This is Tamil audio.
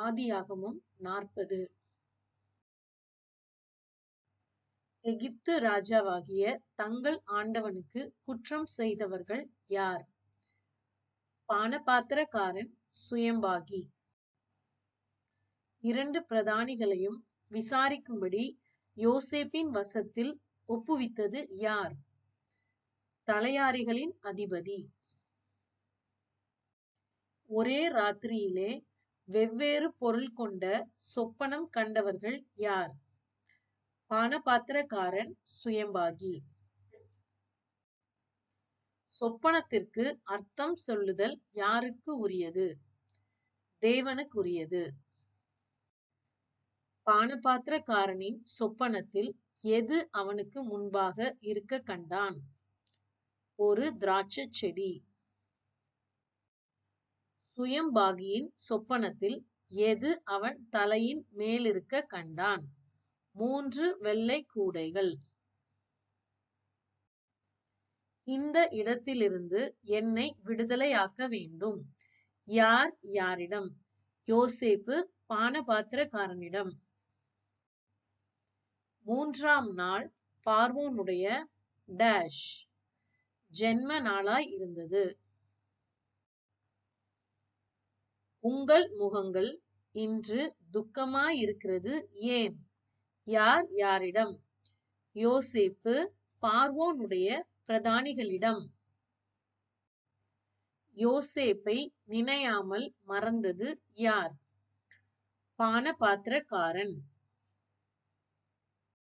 ஆதியாகமம் 40. எகிப்து ராஜாவாகிய தங்கள் ஆண்டவனுக்கு குற்றம் செய்தவர்கள் யார்? பானபாத்திரக்காரன் சுயம்பாகி. 2 பிரதானிகளையும் விசாரிக்கும்படி யோசேப்பின் வசத்தில் ஒப்புவித்தது யார்? தலையாரிகளின் அதிபதி. ஒரே ராத்திரியிலே வெவ்வேறு பொருள் கொண்ட சொப்பனம் கண்டவர்கள் யார்? பானபாத்திரக்காரன் சுயம்பாகி. சொப்பனத்திற்கு அர்த்தம் சொல்லுதல் யாருக்கு உரியது? தேவனுக்குரியது. பானபாத்திரக்காரனின் சொப்பனத்தில் எது அவனுக்கு முன்பாக இருக்க கண்டான்? ஒரு திராட்சை செடி. சுயம்பாகியின் சொப்பனத்தில் எது அவன் தலையின் மேலிருக்க கண்டான்? 3 வெள்ளை கூடைகள். இந்த இடத்திலிருந்து என்னை விடுதலையாக்க வேண்டும். யார் யாரிடம்? யோசேப்பு பானபாத்திரக்காரனிடம். 3ஆம் நாள் பார்வோனுடைய டேஷ் ஜென்ம நாளாய் இருந்தது. உங்கள் முகங்கள் இன்று துக்கமாயிருக்கிறது ஏன்? யார் யாரிடம்? யோசேப்பு பார்வோனுடைய பிரதானிகளிடம். யோசேப்பை நினையாமல் மறந்தது யார்? பானபாத்திரக்காரன்.